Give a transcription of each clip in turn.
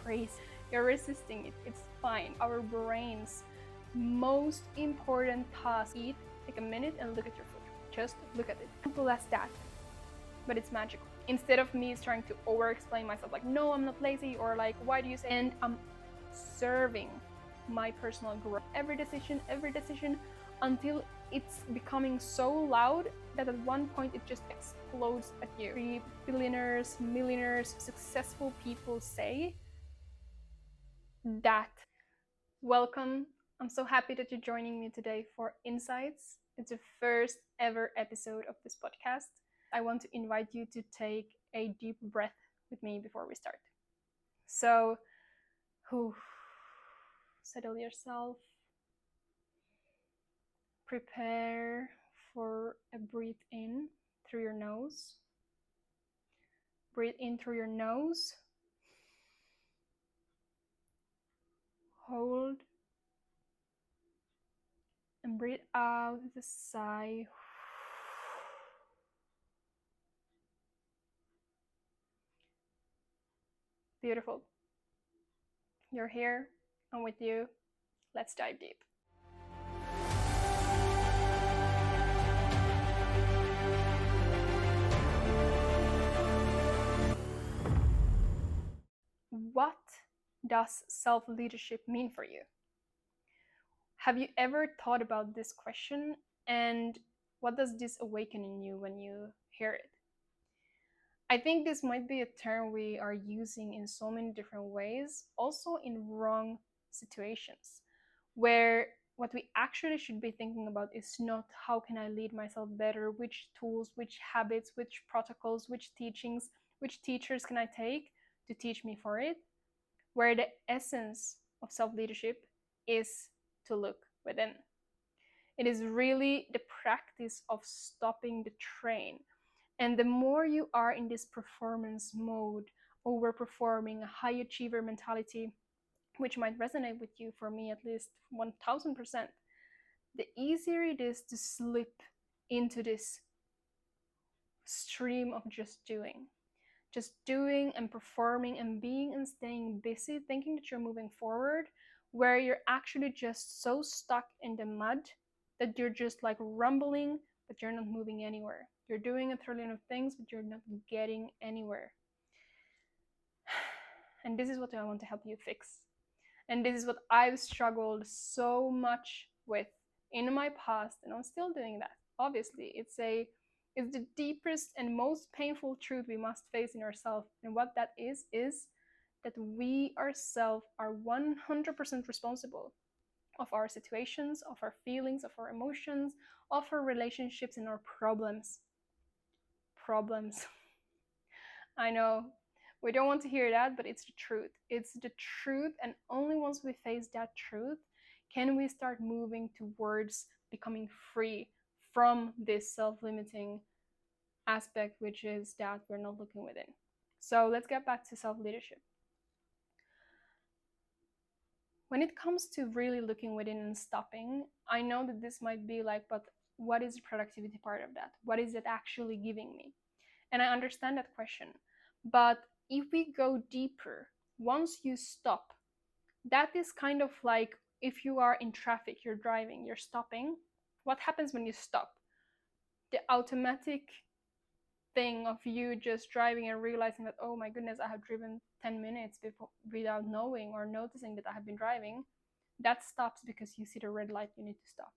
crazy. You're resisting it. It's fine. Our brain's most important task: eat, take a minute and look at your food. Just look at it. Simple as that. But it's magical. Instead of me trying to over-explain myself, like, no, I'm not lazy, or like, why do you say? And I'm serving my personal growth. Every decision, until it's becoming so loud that at one point it just explodes at you. The billionaires, millionaires, successful people say that. Welcome. I'm so happy that you're joining me today for Insights. It's the first ever episode of this podcast. I want to invite you to take a deep breath with me before we start. So, settle yourself. Prepare for a breathe in through your nose. Breathe in through your nose. Hold. And breathe out with a sigh. Beautiful. You're here. I'm with you. Let's dive deep. What does self-leadership mean for you? Have you ever thought about this question, and what does this awaken in you when you hear it? I think this might be a term we are using in so many different ways, also in wrong situations, where what we actually should be thinking about is not how can I lead myself better, which tools, which habits, which protocols, which teachings, which teachers can I take to teach me for it, where the essence of self-leadership is to look within. It is really the practice of stopping the train. And the more you are in this performance mode, overperforming, a high achiever mentality, which might resonate with you, for me at least 1000%, the easier it is to slip into this stream of just doing and performing and being and staying busy, thinking that you're moving forward, where you're actually just so stuck in the mud that you're just like rumbling, but you're not moving anywhere. You're doing a trillion of things, but you're not getting anywhere. And this is what I want to help you fix. And this is what I've struggled so much with in my past, and I'm still doing that. Obviously, it's the deepest and most painful truth we must face in ourselves. And what that is that we ourselves are 100% responsible of our situations, of our feelings, of our emotions, of our relationships, and our problems. I know we don't want to hear that, but it's the truth. It's the truth, and only once we face that truth can we start moving towards becoming free from this self-limiting aspect, which is that we're not looking within. So let's get back to self-leadership. When it comes to really looking within and stopping, I know that this might be like, but what is the productivity part of that? What is it actually giving me? And I understand that question. But if we go deeper, once you stop, that is kind of like if you are in traffic, you're driving, you're stopping. What happens when you stop? The automatic thing of you just driving and realizing that, oh my goodness, I have driven 10 minutes without knowing or noticing that I have been driving, that stops because you see the red light, you need to stop.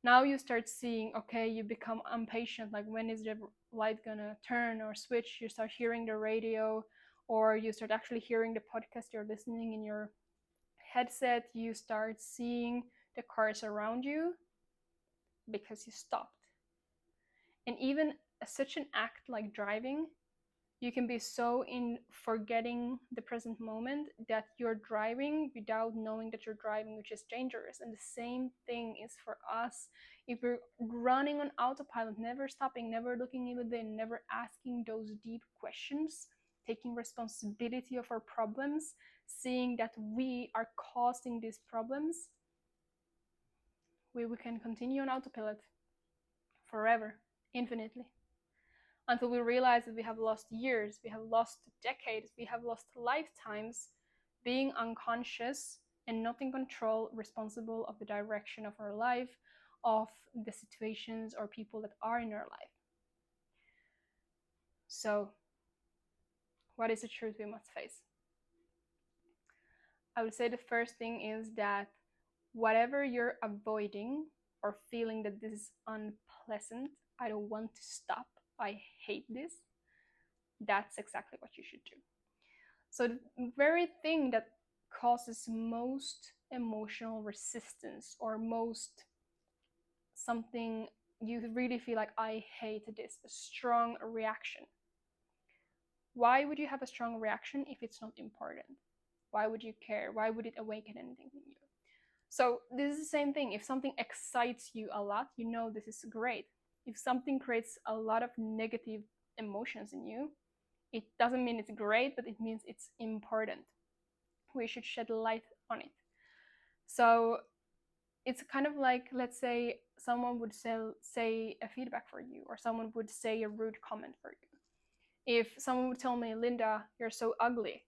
Now you start seeing, okay, you become impatient, like when is the light gonna turn or switch? You start hearing the radio, or you start actually hearing the podcast you're listening in your headset. You start seeing the cars around you because you stopped. And even such an act like driving, you can be so in forgetting the present moment that you're driving without knowing that you're driving, which is dangerous. And the same thing is for us. If we're running on autopilot, never stopping, never looking within, never asking those deep questions, taking responsibility of our problems, seeing that we are causing these problems, we can continue on autopilot forever, infinitely, until we realize that we have lost years, we have lost decades, we have lost lifetimes being unconscious and not in control, responsible of the direction of our life, of the situations or people that are in our life. So, what is the truth we must face? I would say the first thing is that whatever you're avoiding or feeling that this is unpleasant, I don't want to stop, I hate this, that's exactly what you should do. So the very thing that causes most emotional resistance, or most something you really feel like, I hate this, a strong reaction. Why would you have a strong reaction if it's not important? Why would you care? Why would it awaken anything in you? So this is the same thing. If something excites you a lot, you know this is great. If something creates a lot of negative emotions in you, it doesn't mean it's great, but it means it's important. We should shed light on it. So it's kind of like, let's say someone would say a feedback for you, or someone would say a rude comment for you. If someone would tell me, Linda, you're so ugly,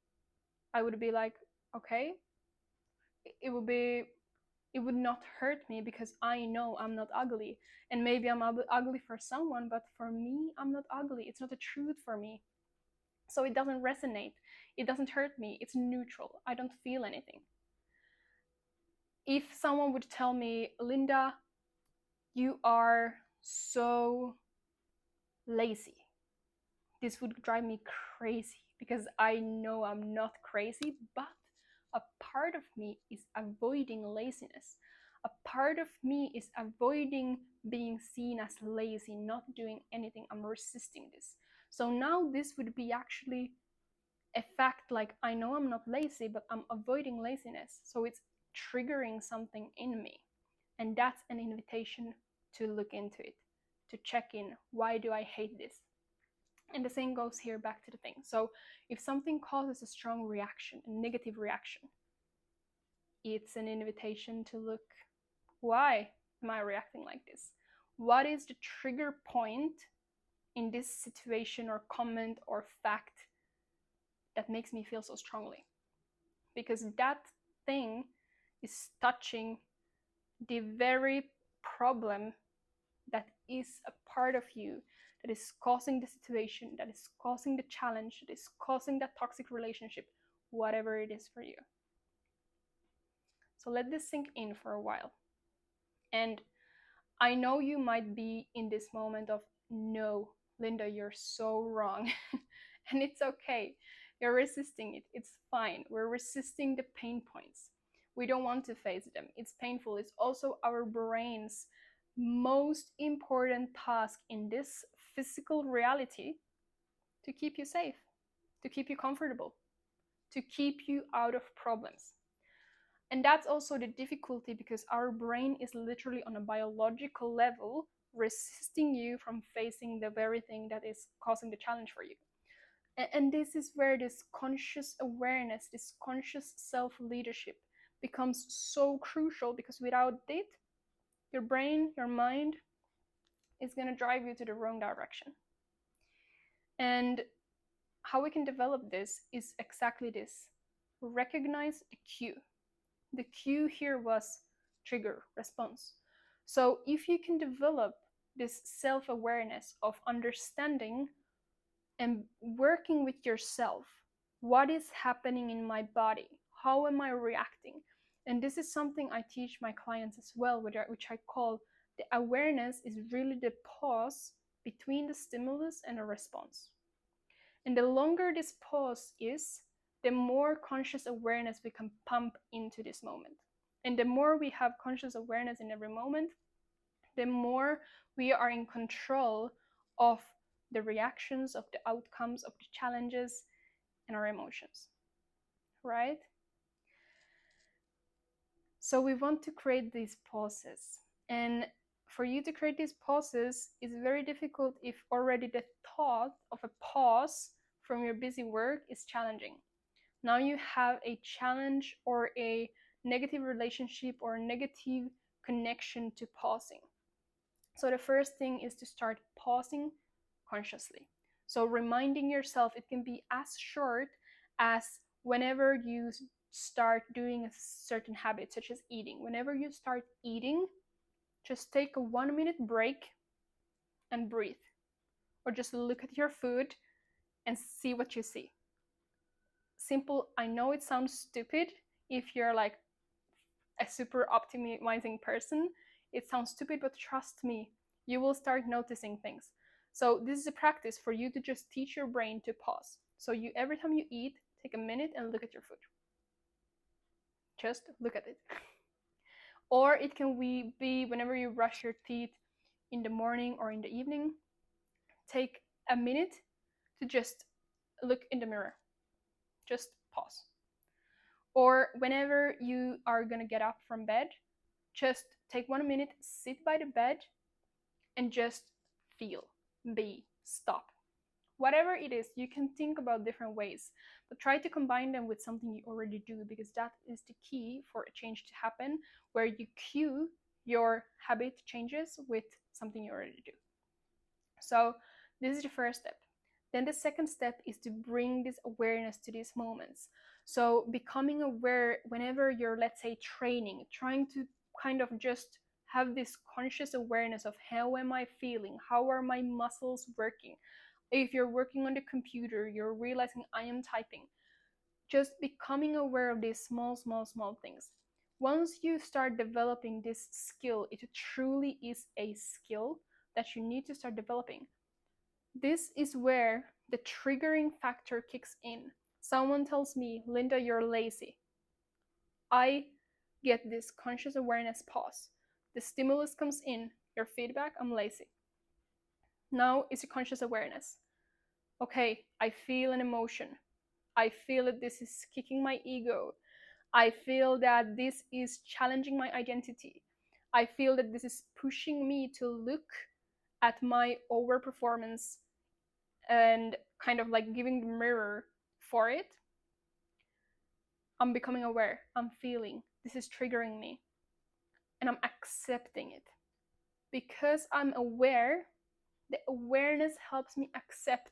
I would be like, okay. It would not hurt me because I know I'm not ugly. And maybe I'm ugly for someone, but for me, I'm not ugly. It's not the truth for me. So it doesn't resonate. It doesn't hurt me. It's neutral. I don't feel anything. If someone would tell me, Linda, you are so lazy, this would drive me crazy because I know I'm not crazy, but a part of me is avoiding laziness. A part of me is avoiding being seen as lazy, not doing anything. I'm resisting this. So now this would be actually a fact, like, I know I'm not lazy, but I'm avoiding laziness. So it's triggering something in me. And that's an invitation to look into it, to check in. Why do I hate this? And the same goes here back to the thing. So if something causes a strong reaction, a negative reaction, it's an invitation to look, why am I reacting like this? What is the trigger point in this situation or comment or fact that makes me feel so strongly? Because that thing is touching the very problem that is a part of you, that is causing the situation, that is causing the challenge, that is causing that toxic relationship, whatever it is for you. So let this sink in for a while. And I know you might be in this moment of, no, Linda, you're so wrong. And it's okay. You're resisting it. It's fine. We're resisting the pain points. We don't want to face them. It's painful. It's also our brain's most important task in this physical reality to keep you safe, to keep you comfortable, to keep you out of problems. And that's also the difficulty, because our brain is literally on a biological level resisting you from facing the very thing that is causing the challenge for you. And this is where this conscious awareness, this conscious self-leadership becomes so crucial, because without it, your brain, your mind is going to drive you to the wrong direction. And how we can develop this is exactly this. Recognize a cue. The cue here was trigger, response. So if you can develop this self-awareness of understanding and working with yourself, what is happening in my body? How am I reacting? And this is something I teach my clients as well, which I call the awareness is really the pause between the stimulus and a response. And the longer this pause is, the more conscious awareness we can pump into this moment. And the more we have conscious awareness in every moment, the more we are in control of the reactions, of the outcomes, of the challenges, and our emotions, right? So we want to create these pauses. And for you to create these pauses is very difficult if already the thought of a pause from your busy work is challenging. Now you have a challenge or a negative relationship or a negative connection to pausing. So the first thing is to start pausing consciously. So reminding yourself, it can be as short as whenever you start doing a certain habit, such as eating, whenever you start eating, just take a 1 minute break and breathe. Or just look at your food and see what you see. Simple. I know it sounds stupid if you're like a super optimizing person. It sounds stupid, but trust me, you will start noticing things. So this is a practice for you to just teach your brain to pause. So you, every time you eat, take a minute and look at your food. Just look at it. Or it can be whenever you brush your teeth in the morning or in the evening, take a minute to just look in the mirror. Just pause. Or whenever you are gonna get up from bed, just take 1 minute, sit by the bed, and just feel, be, stop. Whatever it is, you can think about different ways, but try to combine them with something you already do, because that is the key for a change to happen, where you cue your habit changes with something you already do. So this is the first step. Then the second step is to bring this awareness to these moments. So becoming aware whenever you're, let's say, training, trying to kind of just have this conscious awareness of how am I feeling? How are my muscles working? If you're working on the computer, you're realizing I am typing. Just becoming aware of these small things. Once you start developing this skill, it truly is a skill that you need to start developing. This is where the triggering factor kicks in. Someone tells me, Linda, you're lazy. I get this conscious awareness pause. The stimulus comes in, your feedback, I'm lazy. Now it's a conscious awareness. Okay, I feel an emotion. I feel that this is kicking my ego. I feel that this is challenging my identity. I feel that this is pushing me to look at my overperformance and kind of like giving the mirror for it. I'm becoming aware. I'm feeling. This is triggering me. And I'm accepting it. Because I'm aware, the awareness helps me accept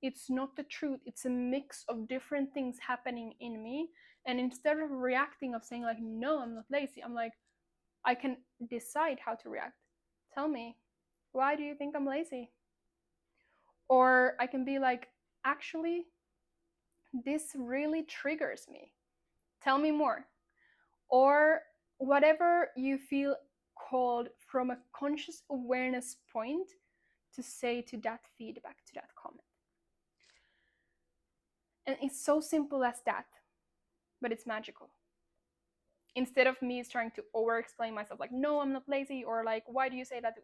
it's not the truth. It's a mix of different things happening in me. And instead of reacting, of saying like, no, I'm not lazy, I'm like, I can decide how to react. Tell me, why do you think I'm lazy? Or I can be like, actually, this really triggers me. Tell me more. Or whatever you feel called from a conscious awareness point to say to that feedback, to that comment. And it's so simple as that, but it's magical. Instead of me trying to over explain myself, like, no, I'm not lazy, or like, why do you say that?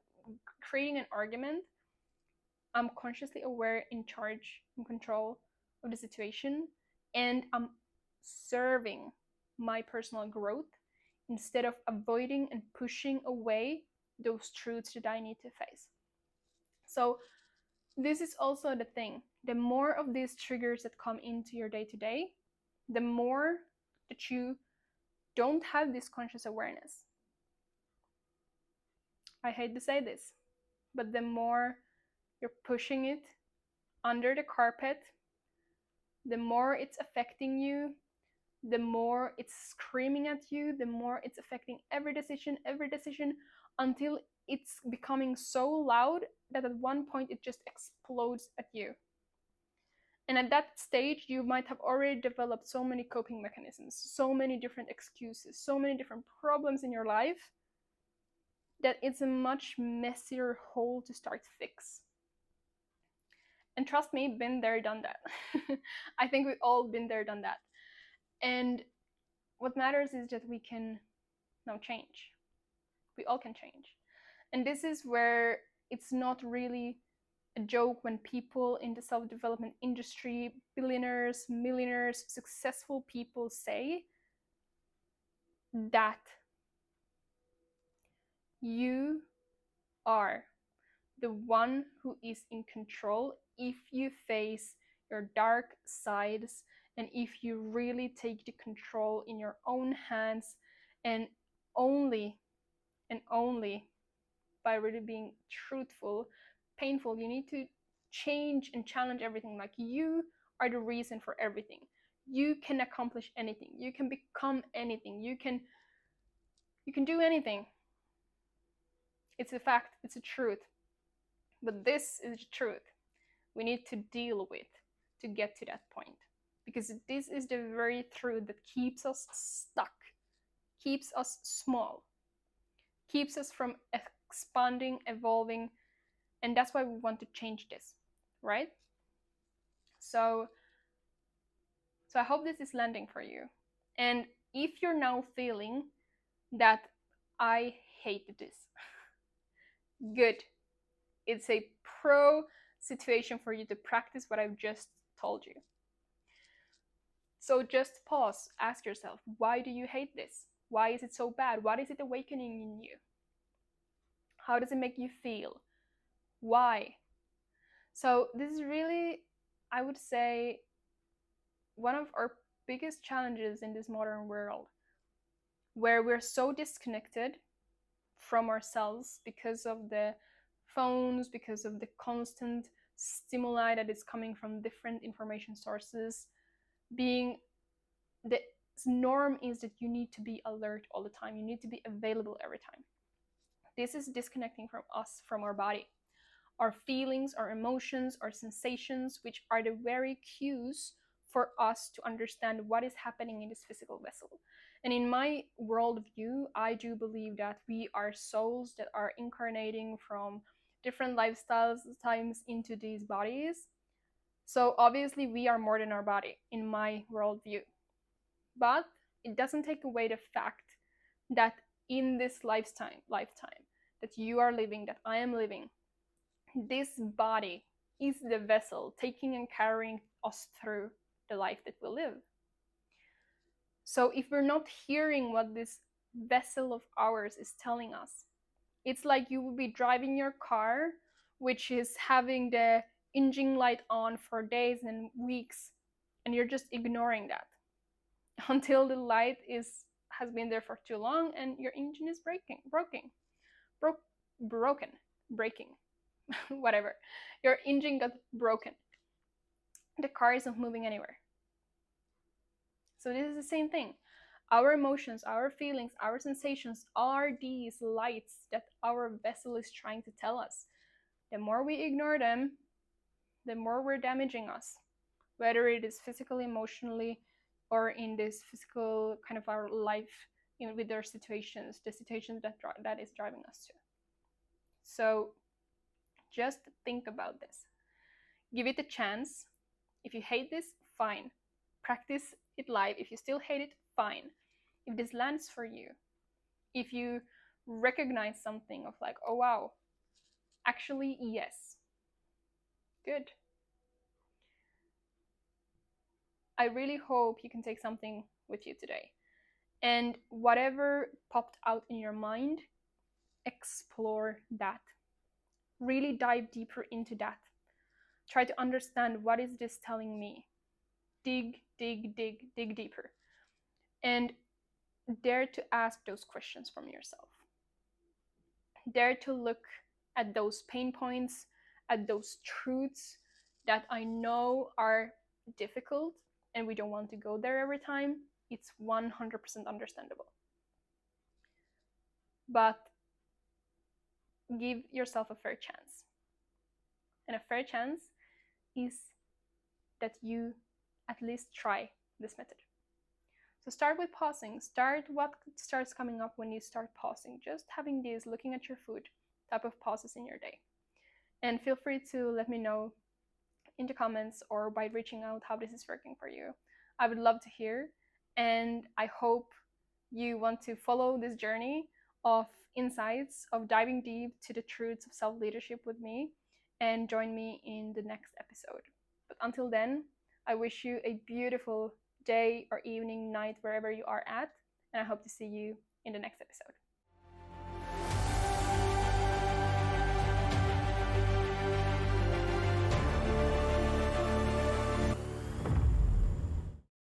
Creating an argument, I'm consciously aware, in charge, in control of the situation, and I'm serving my personal growth instead of avoiding and pushing away those truths that I need to face. So this is also the thing. The more of these triggers that come into your day-to-day, the more that you don't have this conscious awareness. I hate to say this, but the more you're pushing it under the carpet, the more it's affecting you, the more it's screaming at you, the more it's affecting every decision, until it's becoming so loud that at one point it just explodes at you. And at that stage, you might have already developed so many coping mechanisms, so many different excuses, so many different problems in your life, that it's a much messier hole to start fix. And trust me, been there, done that. I think we've all been there, done that. And what matters is that we can now change. We all can change. And this is where it's not really a joke when people in the self-development industry, billionaires, millionaires, successful people say that you are the one who is in control if you face your dark sides and if you really take the control in your own hands, and only by really being truthful, painful. You need to change and challenge everything. Like, you are the reason for everything. You can accomplish anything. You can become anything. You can do anything. It's a fact, it's a truth. But this is the truth we need to deal with to get to that point. Because this is the very truth that keeps us stuck, keeps us small, keeps us from expanding, evolving, and that's why we want to change this, right? So I hope this is landing for you. And if you're now feeling that I hate this, good. It's a pro situation for you to practice what I've just told you. So just pause, ask yourself, why do you hate this? Why is it so bad? What is it awakening in you? How does it make you feel? Why? So this is really, I would say, one of our biggest challenges in this modern world, where we're so disconnected from ourselves because of the phones, because of the constant stimuli that is coming from different information sources. The norm is that you need to be alert all the time. You need to be available every time. This is disconnecting from us, from our body, our feelings, our emotions, our sensations, which are the very cues for us to understand what is happening in this physical vessel. And in my worldview, I do believe that we are souls that are incarnating from different lifestyles, times into these bodies. So obviously we are more than our body in my worldview. But it doesn't take away the fact that in this lifetime that you are living, that I am living, this body is the vessel taking and carrying us through the life that we live. So if we're not hearing what this vessel of ours is telling us, it's like you will be driving your car, which is having the engine light on for days and weeks, and you're just ignoring that until the light has been there for too long and your engine is breaking, whatever. Your engine got broken. The car isn't moving anywhere. So this is the same thing. Our emotions, our feelings, our sensations are these lights that our vessel is trying to tell us. The more we ignore them, the more we're damaging us, whether it is physically, emotionally, or in this physical kind of our life, with our situations, the situations that is driving us to. So just think about this. Give it a chance. If you hate this, fine. Practice it live. If you still hate it, fine. If this lands for you, if you recognize something of like, oh wow, actually, yes, good. I really hope you can take something with you today. And whatever popped out in your mind, explore that. Really dive deeper into that. Try to understand, what is this telling me? Dig deeper. And dare to ask those questions from yourself. Dare to look at those pain points, at those truths that I know are difficult and we don't want to go there every time. It's 100% understandable. But give yourself a fair chance. And a fair chance is that you at least try this method. So start with pausing. Start what starts coming up when you start pausing. Just having these looking at your food type of pauses in your day. And feel free to let me know in the comments or by reaching out how this is working for you. I would love to hear, and I hope you want to follow this journey of insights, of diving deep to the truths of self-leadership with me, and join me in the next episode. But until then, I wish you a beautiful day or evening, night, wherever you are at, and I hope to see you in the next episode.